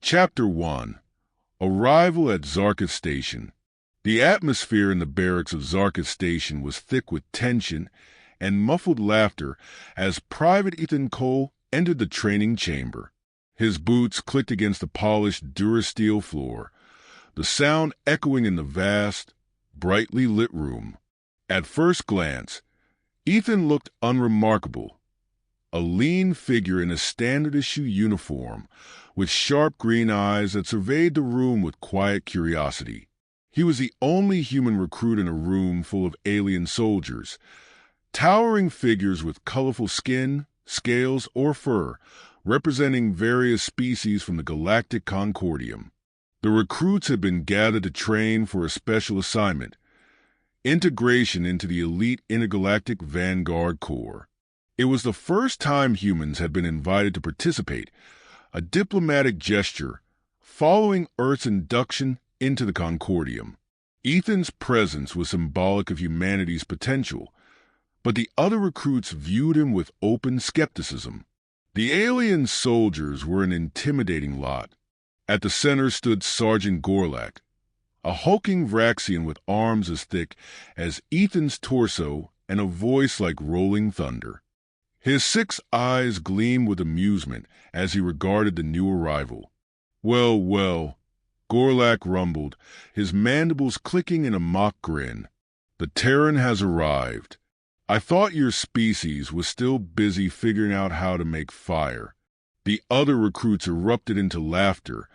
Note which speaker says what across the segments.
Speaker 1: Chapter 1. Arrival at Zarkith Station. The atmosphere in the barracks of Zarkith Station was thick with tension and muffled laughter as Private Ethan Cole entered the training chamber. His boots clicked against the polished Durasteel floor, the sound echoing in the vast, brightly lit room. At first glance, Ethan looked unremarkable. A lean figure in a standard-issue uniform, with sharp green eyes that surveyed the room with quiet curiosity. He was the only human recruit in a room full of alien soldiers, towering figures with colorful skin, scales, or fur, representing various species from the Galactic Concordium. The recruits had been gathered to train for a special assignment: integration into the elite intergalactic Vanguard Corps. It was the first time humans had been invited to participate, a diplomatic gesture following Earth's induction into the Concordium. Ethan's presence was symbolic of humanity's potential, but the other recruits viewed him with open skepticism. The alien soldiers were an intimidating lot. At the center stood Sergeant Gorlak, a hulking Vraxian with arms as thick as Ethan's torso and a voice like rolling thunder. His 6 eyes gleamed with amusement as he regarded the new arrival. Well, well, Gorlak rumbled, his mandibles clicking in a mock grin. The Terran has arrived. I thought your species was still busy figuring out how to make fire. The other recruits erupted into laughter,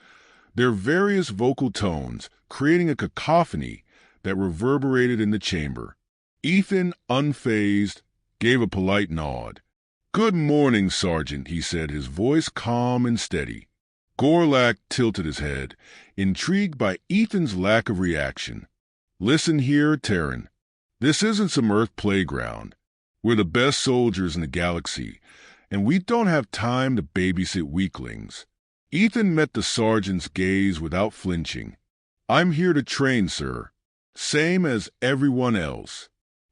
Speaker 1: their various vocal tones creating a cacophony that reverberated in the chamber. Ethan, unfazed, gave a polite nod. "Good morning, Sergeant," he said, his voice calm and steady. Gorlak tilted his head, intrigued by Ethan's lack of reaction. "Listen here, Terran. This isn't some Earth playground. We're the best soldiers in the galaxy, and we don't have time to babysit weaklings." Ethan met the sergeant's gaze without flinching. "I'm here to train, sir. Same as everyone else."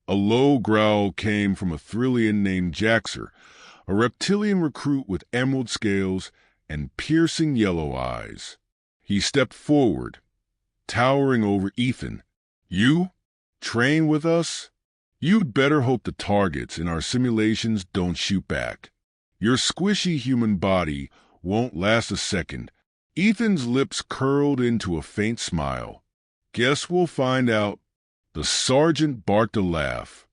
Speaker 1: A low growl came from a Thrillian named Jaxer, a reptilian recruit with emerald scales and piercing yellow eyes. He stepped forward, towering over Ethan. "You? Train with us? You'd better hope the targets in our simulations don't shoot back. Your squishy human body won't last a second." Ethan's lips curled into a faint smile. "Guess we'll find out." The sergeant barked a laugh.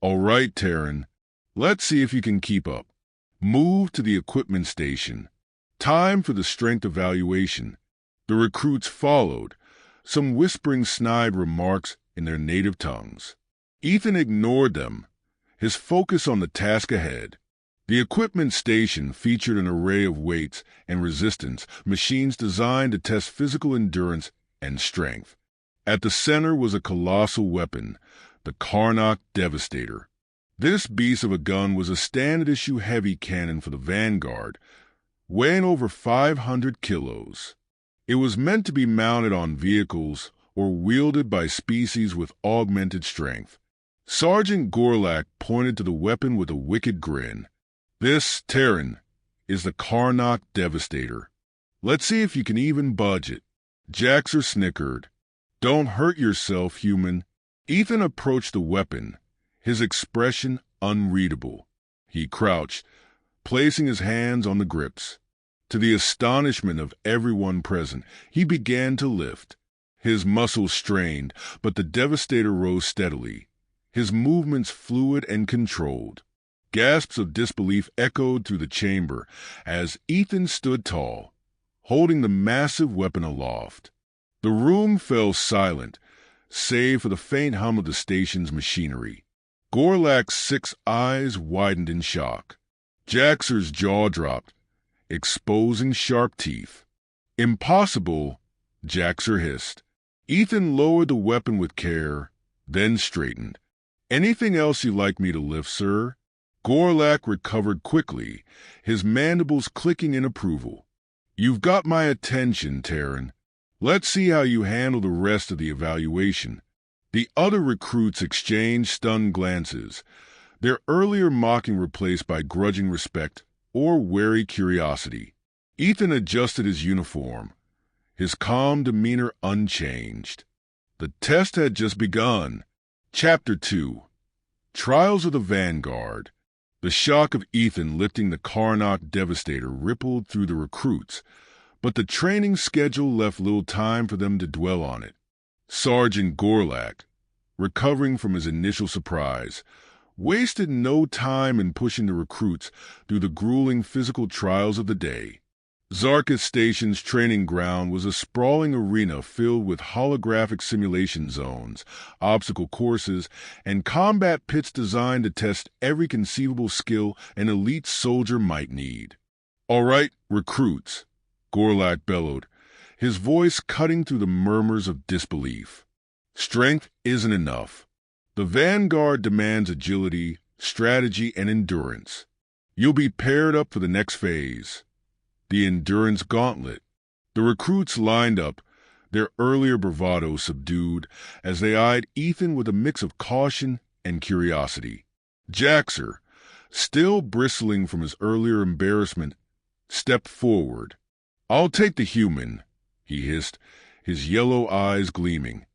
Speaker 1: "All right, Terran. Let's see if you can keep up. Move to the equipment station. Time for the strength evaluation." The recruits followed, some whispering snide remarks in their native tongues. Ethan ignored them, his focus on the task ahead. The equipment station featured an array of weights and resistance machines designed to test physical endurance and strength. At the center was a colossal weapon, the Karnak Devastator. This beast of a gun was a standard-issue heavy cannon for the Vanguard, weighing over 500 kilos. It was meant to be mounted on vehicles or wielded by species with augmented strength. Sergeant Gorlak pointed to the weapon with a wicked grin. "This, Terran, is the Karnak Devastator. Let's see if you can even budge it." Jaxer snickered. "Don't hurt yourself, human." Ethan approached the weapon, his expression unreadable. He crouched, placing his hands on the grips. To the astonishment of everyone present, he began to lift. His muscles strained, but the Devastator rose steadily, his movements fluid and controlled. Gasps of disbelief echoed through the chamber as Ethan stood tall, holding the massive weapon aloft. The room fell silent, save for the faint hum of the station's machinery. Gorlak's 6 eyes widened in shock. Jaxer's jaw dropped, exposing sharp teeth. "Impossible," Jaxer hissed. Ethan lowered the weapon with care, then straightened. "Anything else you'd like me to lift, sir?" Gorlak recovered quickly, his mandibles clicking in approval. "You've got my attention, Terran. Let's see how you handle the rest of the evaluation." The other recruits exchanged stunned glances, their earlier mocking replaced by grudging respect or wary curiosity. Ethan adjusted his uniform, his calm demeanor unchanged. The test had just begun. Chapter 2. Trials of the Vanguard. The shock of Ethan lifting the Karnak Devastator rippled through the recruits, but the training schedule left little time for them to dwell on it. Sergeant Gorlak, recovering from his initial surprise, wasted no time in pushing the recruits through the grueling physical trials of the day. Zarkis Station's training ground was a sprawling arena filled with holographic simulation zones, obstacle courses, and combat pits designed to test every conceivable skill an elite soldier might need. "All right, recruits," Gorlak bellowed, his voice cutting through the murmurs of disbelief. "Strength isn't enough. The Vanguard demands agility, strategy, and endurance. You'll be paired up for the next phase, the Endurance Gauntlet." The recruits lined up, their earlier bravado subdued, as they eyed Ethan with a mix of caution and curiosity. Jaxer, still bristling from his earlier embarrassment, stepped forward. "I'll take the human," he hissed, his yellow eyes gleaming.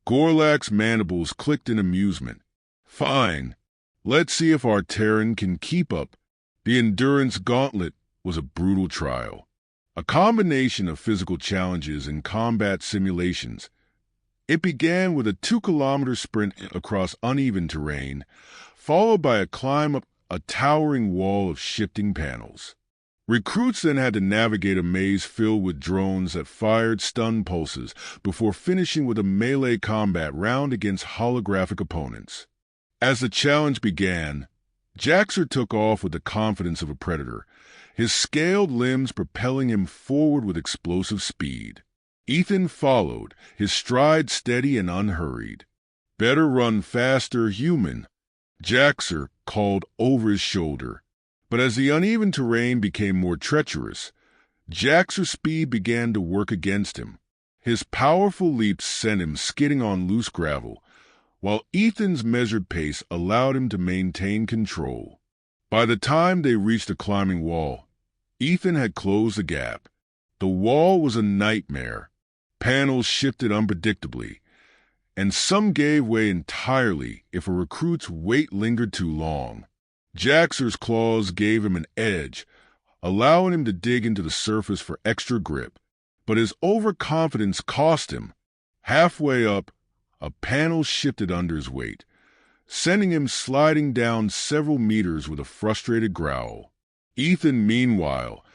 Speaker 1: Gorlak's mandibles clicked in amusement. "Fine. Let's see if our Terran can keep up." The Endurance Gauntlet was a brutal trial, a combination of physical challenges and combat simulations. It began with a 2-kilometer sprint across uneven terrain, followed by a climb up a towering wall of shifting panels. Recruits then had to navigate a maze filled with drones that fired stun pulses before finishing with a melee combat round against holographic opponents. As the challenge began, Jaxer took off with the confidence of a predator, his scaled limbs propelling him forward with explosive speed. Ethan followed, his stride steady and unhurried. "Better run faster, human," Jaxer called over his shoulder. But as the uneven terrain became more treacherous, Jaxer's speed began to work against him. His powerful leaps sent him skidding on loose gravel, while Ethan's measured pace allowed him to maintain control. By the time they reached the climbing wall, Ethan had closed the gap. The wall was a nightmare. Panels shifted unpredictably, and some gave way entirely if a recruit's weight lingered too long. Jaxer's claws gave him an edge, allowing him to dig into the surface for extra grip, but his overconfidence cost him. Halfway up, a panel shifted under his weight, sending him sliding down several meters with a frustrated growl. Ethan, meanwhile,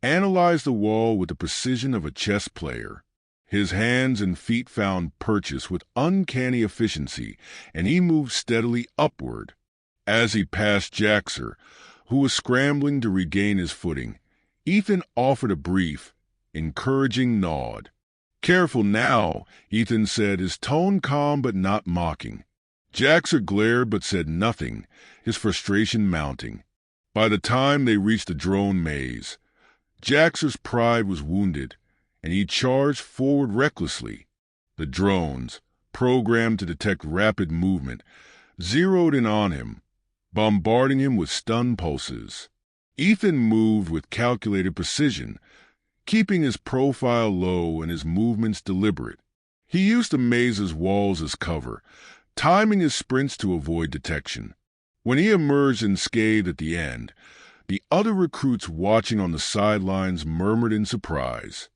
Speaker 1: analyzed the wall with the precision of a chess player. His hands and feet found purchase with uncanny efficiency, and he moved steadily upward. As he passed Jaxer, who was scrambling to regain his footing, Ethan offered a brief, encouraging nod. "Careful now," Ethan said, his tone calm but not mocking. Jaxer glared but said nothing, his frustration mounting. By the time they reached the drone maze, Jaxer's pride was wounded, and he charged forward recklessly. The drones, programmed to detect rapid movement, zeroed in on him, bombarding him with stun pulses. Ethan moved with calculated precision, keeping his profile low and his movements deliberate. He used the maze's walls as cover, timing his sprints to avoid detection. When he emerged unscathed at the end, the other recruits watching on the sidelines murmured in surprise.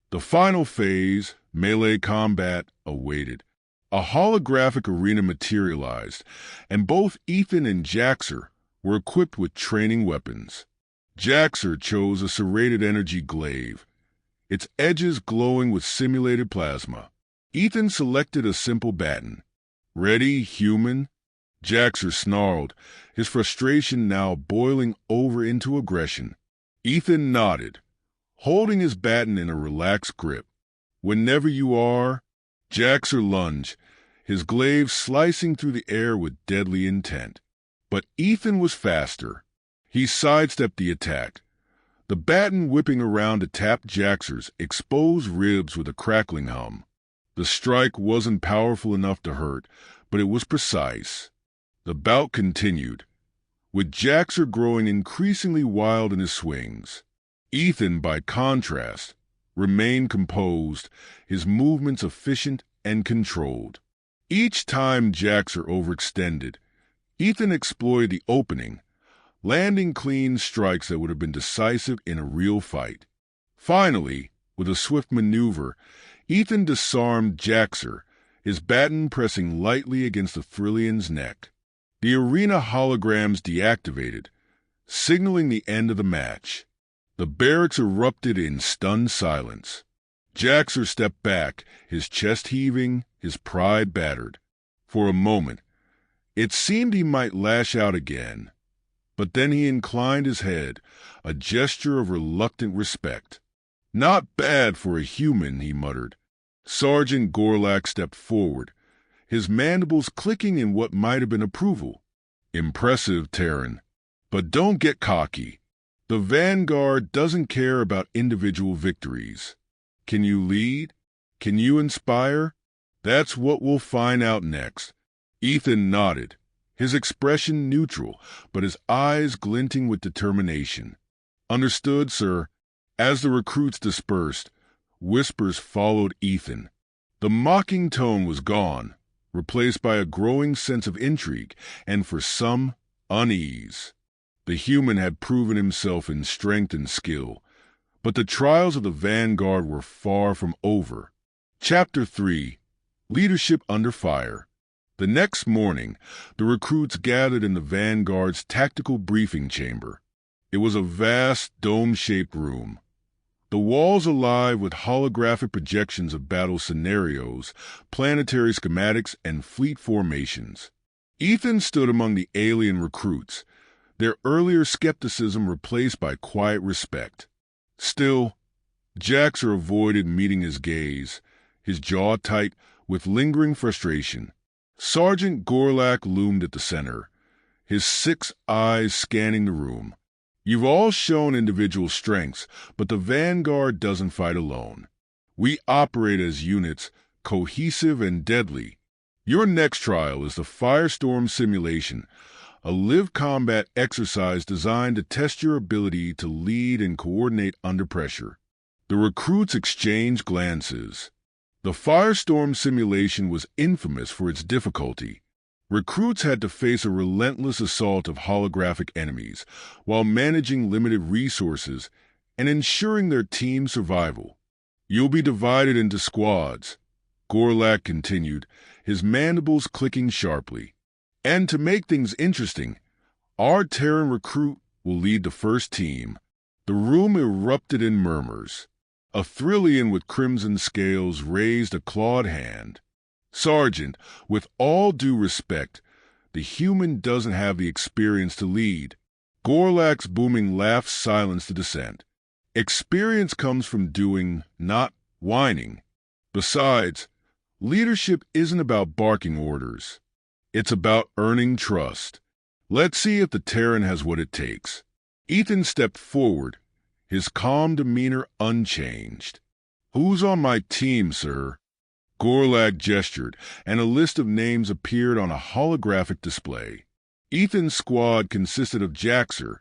Speaker 1: The final phase, melee combat, awaited. A holographic arena materialized, and both Ethan and Jaxer were equipped with training weapons. Jaxer chose a serrated energy glaive, its edges glowing with simulated plasma. Ethan selected a simple baton. "Ready, human?" Jaxer snarled, his frustration now boiling over into aggression. Ethan nodded, holding his baton in a relaxed grip. "Whenever you are." Jaxer lunged, his glaive slicing through the air with deadly intent. But Ethan was faster. He sidestepped the attack, the baton whipping around to tap Jaxer's exposed ribs with a crackling hum. The strike wasn't powerful enough to hurt, but it was precise. The bout continued, with Jaxer growing increasingly wild in his swings. Ethan, by contrast, remained composed, his movements efficient and controlled. Each time Jaxer overextended, Ethan exploited the opening, landing clean strikes that would have been decisive in a real fight. Finally, with a swift maneuver, Ethan disarmed Jaxer, his baton pressing lightly against the Thrillian's neck. The arena holograms deactivated, signaling the end of the match. The barracks erupted in stunned silence. Jaxer stepped back, his chest heaving, his pride battered. For a moment, it seemed he might lash out again, but then he inclined his head, a gesture of reluctant respect. "Not bad for a human," he muttered. Sergeant Gorlak stepped forward, his mandibles clicking in what might have been approval. "Impressive, Terran. But don't get cocky. The Vanguard doesn't care about individual victories. Can you lead? Can you inspire? That's what we'll find out next." Ethan nodded, his expression neutral, but his eyes glinting with determination. "Understood, sir." As the recruits dispersed, whispers followed Ethan. The mocking tone was gone, replaced by a growing sense of intrigue and, for some, unease. The human had proven himself in strength and skill, but the trials of the Vanguard were far from over. Chapter 3: Leadership Under Fire. The next morning, the recruits gathered in the Vanguard's tactical briefing chamber. It was a vast, dome-shaped room, the walls alive with holographic projections of battle scenarios, planetary schematics, and fleet formations. Ethan stood among the alien recruits, their earlier skepticism replaced by quiet respect. Still, Jaxer avoided meeting his gaze, his jaw tight with lingering frustration. Sergeant Gorlak loomed at the center, his 6 eyes scanning the room. "You've all shown individual strengths, but the Vanguard doesn't fight alone. We operate as units, cohesive and deadly. Your next trial is the Firestorm Simulation, a live combat exercise designed to test your ability to lead and coordinate under pressure." The recruits exchanged glances. The Firestorm Simulation was infamous for its difficulty. Recruits had to face a relentless assault of holographic enemies while managing limited resources and ensuring their team's survival. "You'll be divided into squads," Gorlak continued, his mandibles clicking sharply. "And to make things interesting, our Terran recruit will lead the first team." The room erupted in murmurs. A Thrillian with crimson scales raised a clawed hand. "Sergeant, with all due respect, the human doesn't have the experience to lead." Gorlak's booming laugh silenced the dissent. "Experience comes from doing, not whining. Besides, leadership isn't about barking orders. It's about earning trust. Let's see if the Terran has what it takes." Ethan stepped forward, his calm demeanor unchanged. "Who's on my team, sir?" Gorlak gestured, and a list of names appeared on a holographic display. Ethan's squad consisted of Jaxer,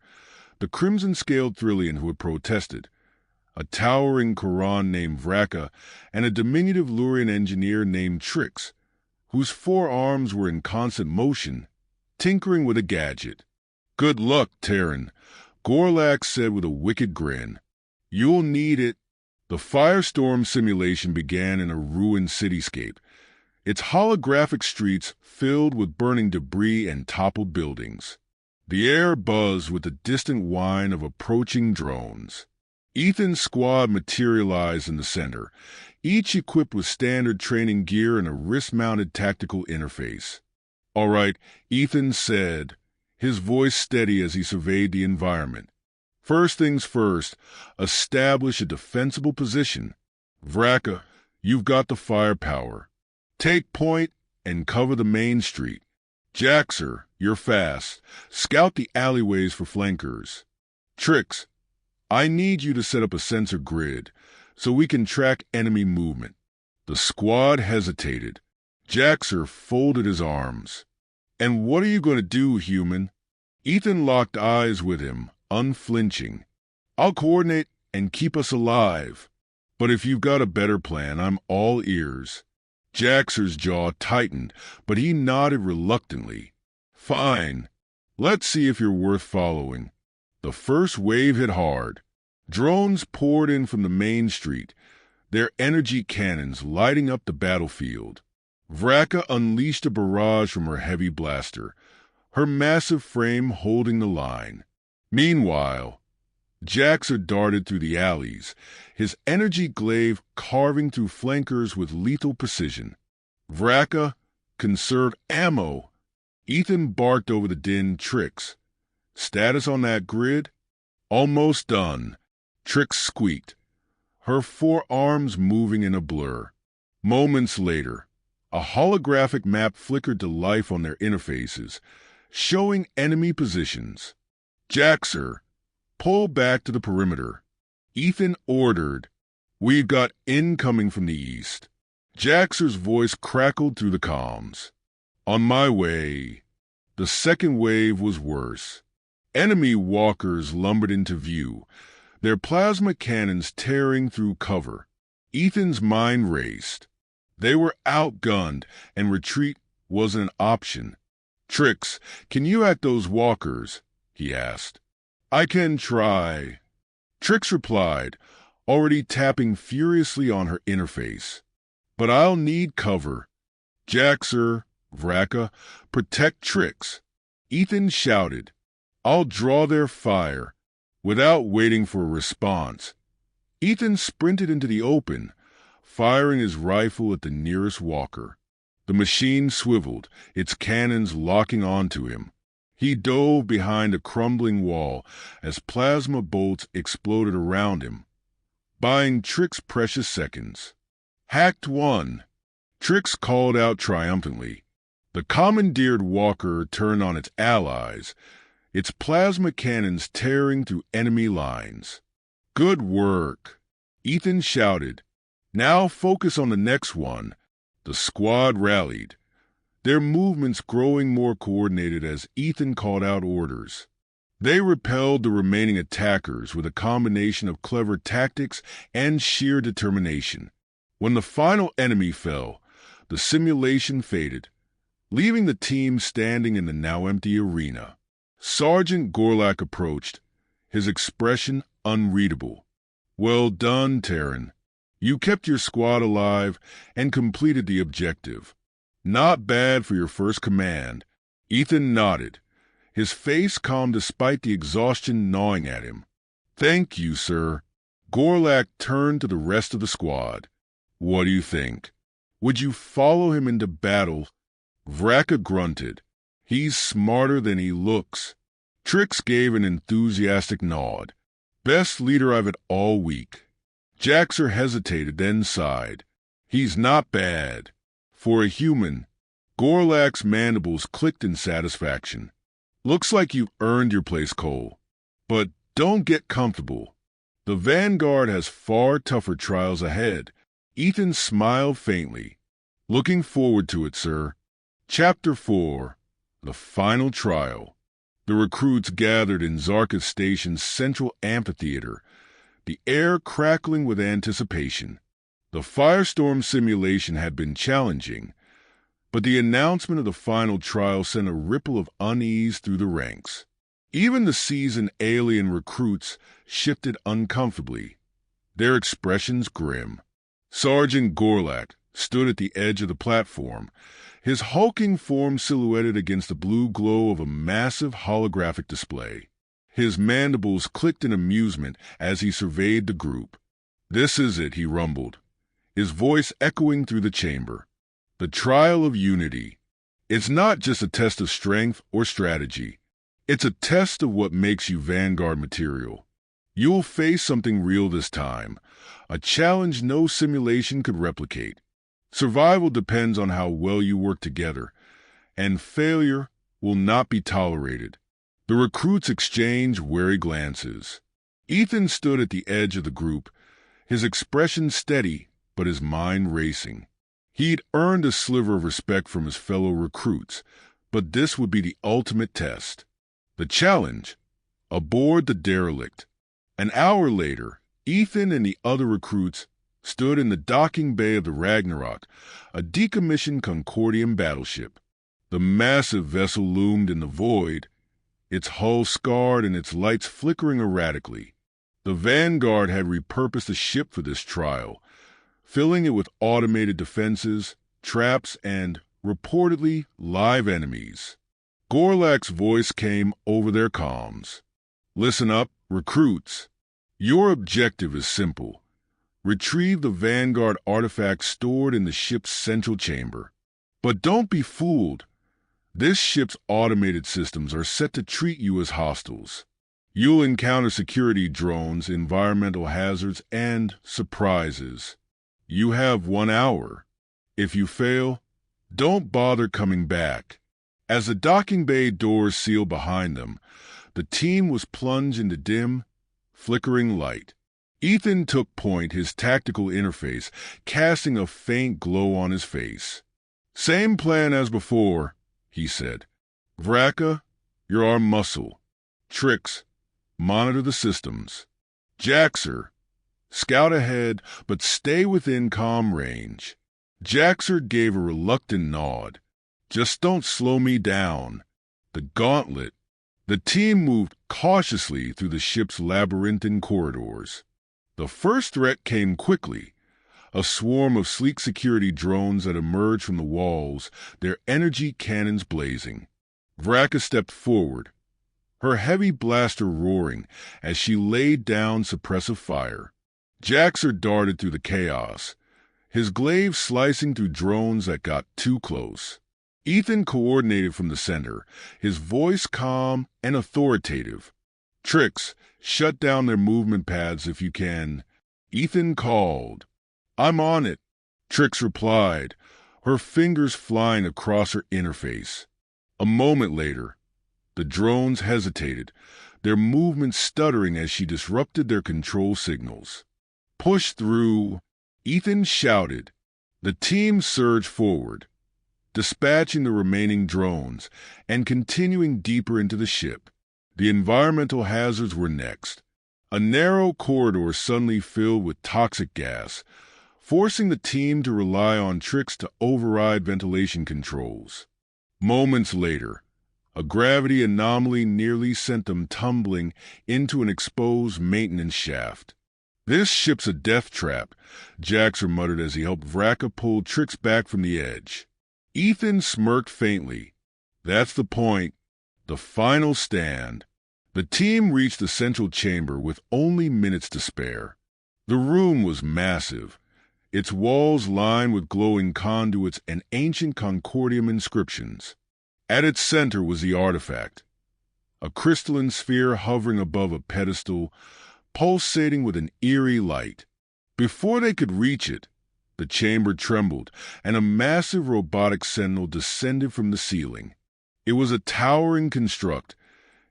Speaker 1: the crimson-scaled Thrillian who had protested, a towering Quran named Vraka, and a diminutive Lurian engineer named Trix, whose 4 arms were in constant motion, tinkering with a gadget. "Good luck, Terran," Gorlak said with a wicked grin. "You'll need it." The Firestorm Simulation began in a ruined cityscape, its holographic streets filled with burning debris and toppled buildings. The air buzzed with the distant whine of approaching drones. Ethan's squad materialized in the center, each equipped with standard training gear and a wrist-mounted tactical interface. "All right," Ethan said, his voice steady as he surveyed the environment. "First things first, establish a defensible position. Vraka, you've got the firepower. Take point and cover the main street. Jaxer, you're fast. Scout the alleyways for flankers. Trix, I need you to set up a sensor grid so we can track enemy movement." The squad hesitated. Jaxer folded his arms. "And what are you going to do, human?" Ethan locked eyes with him, unflinching. "I'll coordinate and keep us alive. But if you've got a better plan, I'm all ears." Jaxer's jaw tightened, but he nodded reluctantly. "Fine. Let's see if you're worth following." The first wave hit hard. Drones poured in from the main street, their energy cannons lighting up the battlefield. Vraka unleashed a barrage from her heavy blaster, her massive frame holding the line. Meanwhile, Jaxer darted through the alleys, his energy glaive carving through flankers with lethal precision. "Vraka, conserve ammo." Ethan barked over the din. "Trix, status on that grid?" "Almost done," Trix squeaked, her forearms moving in a blur. Moments later, a holographic map flickered to life on their interfaces, showing enemy positions. "Jaxer, pull back to the perimeter," Ethan ordered. "We've got incoming from the east." Jaxer's voice crackled through the comms. "On my way." The second wave was worse. Enemy walkers lumbered into view, their plasma cannons tearing through cover. Ethan's mind raced. They were outgunned, and retreat wasn't an option. "Trix, can you act those walkers?" he asked. "I can try," Trix replied, already tapping furiously on her interface. "But I'll need cover." "Jaxer, Vraka, protect Trix," Ethan shouted. "I'll draw their fire." Without waiting for a response, Ethan sprinted into the open, firing his rifle at the nearest walker. The machine swiveled, its cannons locking onto him. He dove behind a crumbling wall as plasma bolts exploded around him, buying Trix precious seconds. "Hacked one," Trix called out triumphantly. The commandeered walker turned on its allies, its plasma cannons tearing through enemy lines. "Good work," Ethan shouted. "Now focus on the next one." The squad rallied, their movements growing more coordinated as Ethan called out orders. They repelled the remaining attackers with a combination of clever tactics and sheer determination. When the final enemy fell, the simulation faded, leaving the team standing in the now empty arena. Sergeant Gorlak approached, his expression unreadable. "Well done, Terran. You kept your squad alive and completed the objective. Not bad for your first command." Ethan nodded, his face calm despite the exhaustion gnawing at him. "Thank you, sir." Gorlak turned to the rest of the squad. "What do you think? Would you follow him into battle?" Vraka grunted. "He's smarter than he looks." Trix gave an enthusiastic nod. "Best leader I've had all week." Jaxer hesitated, then sighed. "He's not bad." For a human, Gorlak's mandibles clicked in satisfaction. "Looks like you've earned your place, Cole. But don't get comfortable. The Vanguard has far tougher trials ahead." Ethan smiled faintly. "Looking forward to it, sir." Chapter 4. The Final Trial. The recruits gathered in Zarka Station's central amphitheater, the air crackling with anticipation. The firestorm simulation had been challenging, but the announcement of the final trial sent a ripple of unease through the ranks. Even the seasoned alien recruits shifted uncomfortably, their expressions grim. Sergeant Gorlak stood at the edge of the platform, his hulking form silhouetted against the blue glow of a massive holographic display. His mandibles clicked in amusement as he surveyed the group. "This is it," he rumbled, his voice echoing through the chamber. "The trial of unity. It's not just a test of strength or strategy. It's a test of what makes you Vanguard material. You'll face something real this time, a challenge no simulation could replicate. Survival depends on how well you work together, and failure will not be tolerated." The recruits exchanged wary glances. Ethan stood at the edge of the group, his expression steady but his mind racing. He'd earned a sliver of respect from his fellow recruits, but this would be the ultimate test. The challenge: aboard the derelict. An hour later, Ethan and the other recruits stood in the docking bay of the Ragnarok, a decommissioned Concordian battleship. The massive vessel loomed in the void, its hull scarred and its lights flickering erratically. The Vanguard had repurposed the ship for this trial, filling it with automated defenses, traps, and, reportedly, live enemies. Gorlak's voice came over their comms. "Listen up, recruits. Your objective is simple. Retrieve the Vanguard artifacts stored in the ship's central chamber. But don't be fooled. This ship's automated systems are set to treat you as hostiles. You'll encounter security drones, environmental hazards, and surprises. You have 1 hour. If you fail, don't bother coming back." As the docking bay doors sealed behind them, the team was plunged into dim, flickering light. Ethan took point, his tactical interface casting a faint glow on his face. "Same plan as before," he said. "Vraka, you're our muscle. Trix, monitor the systems. Jaxer, scout ahead, but stay within comm range." Jaxer gave a reluctant nod. "Just don't slow me down." The gauntlet. The team moved cautiously through the ship's labyrinthine corridors. The first threat came quickly. A swarm of sleek security drones that emerged from the walls, their energy cannons blazing. Vraka stepped forward, her heavy blaster roaring as she laid down suppressive fire. Jaxer darted through the chaos, his glaive slicing through drones that got too close. Ethan coordinated from the center, his voice calm and authoritative. "Trix, shut down their movement paths if you can." Ethan called. "I'm on it," Trix replied, her fingers flying across her interface. A moment later, the drones hesitated, their movements stuttering as she disrupted their control signals. "Push through," Ethan shouted. The team surged forward, dispatching the remaining drones and continuing deeper into the ship. The environmental hazards were next. A narrow corridor suddenly filled with toxic gas, forcing the team to rely on tricks to override ventilation controls. Moments later, a gravity anomaly nearly sent them tumbling into an exposed maintenance shaft. "This ship's a death trap," Jaxer muttered as he helped Vraka pull Trix back from the edge. Ethan smirked faintly. "That's the point. The final stand." The team reached the central chamber with only minutes to spare. The room was massive, its walls lined with glowing conduits and ancient Concordium inscriptions. At its center was the artifact, a crystalline sphere hovering above a pedestal, pulsating with an eerie light. Before they could reach it, the chamber trembled, and a massive robotic sentinel descended from the ceiling. It was a towering construct,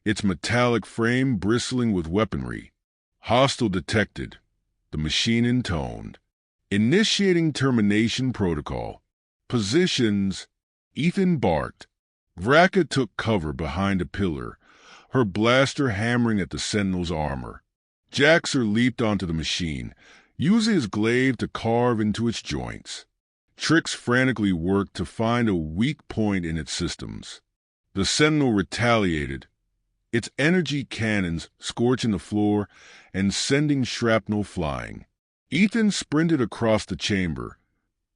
Speaker 1: its metallic frame bristling with weaponry. "Hostile detected," the machine intoned. "Initiating termination protocol. Positions," Ethan barked. Vraka took cover behind a pillar, her blaster hammering at the sentinel's armor. Jaxer leaped onto the machine, using his glaive to carve into its joints. Trix frantically worked to find a weak point in its systems. The sentinel retaliated, its energy cannons scorching the floor and sending shrapnel flying. Ethan sprinted across the chamber,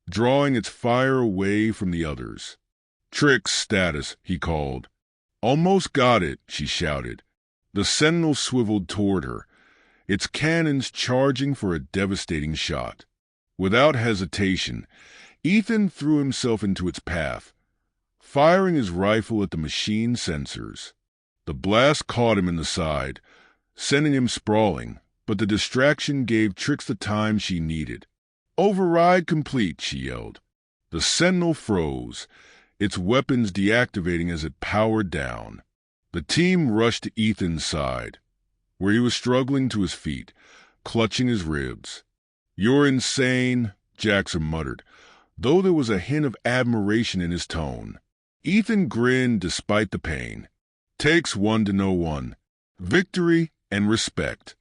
Speaker 1: drawing its fire away from the others. "Trix status," he called. "Almost got it," she shouted. The sentinel swiveled toward her, its cannons charging for a devastating shot. Without hesitation, Ethan threw himself into its path, firing his rifle at the machine sensors. The blast caught him in the side, sending him sprawling, but the distraction gave Trix the time she needed. "Override complete," she yelled. The sentinel froze, its weapons deactivating as it powered down. The team rushed to Ethan's side, where he was struggling to his feet, clutching his ribs. "You're insane," Jaxer muttered, though there was a hint of admiration in his tone. Ethan grinned despite the pain. "Takes one to know one. Victory and respect."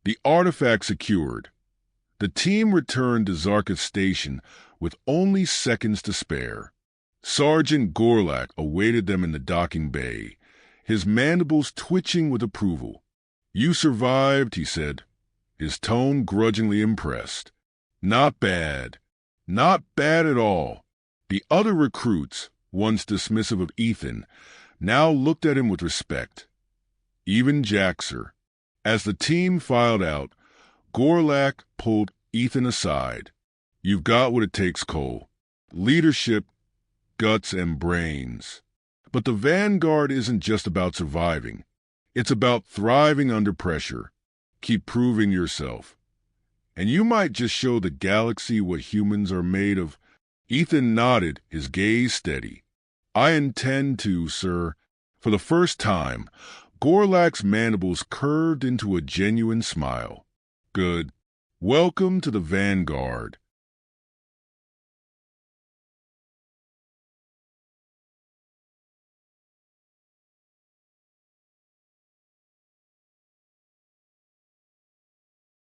Speaker 1: The artifact secured, the team returned to Zarkith Station with only seconds to spare. Sergeant Gorlak awaited them in the docking bay, his mandibles twitching with approval. "You survived," he said, his tone grudgingly impressed. "Not bad. Not bad at all." The other recruits, once dismissive of Ethan, now looked at him with respect. Even Jaxer. As the team filed out, Gorlak pulled Ethan aside. "You've got what it takes, Cole. Leadership, guts, and brains. But the Vanguard isn't just about surviving. It's about thriving under pressure. Keep proving yourself. And you might just show the galaxy what humans are made of." Ethan nodded, his gaze steady. "I intend to, sir." For the first time, Gorlak's mandibles curved into a genuine smile. "Good. Welcome to the Vanguard.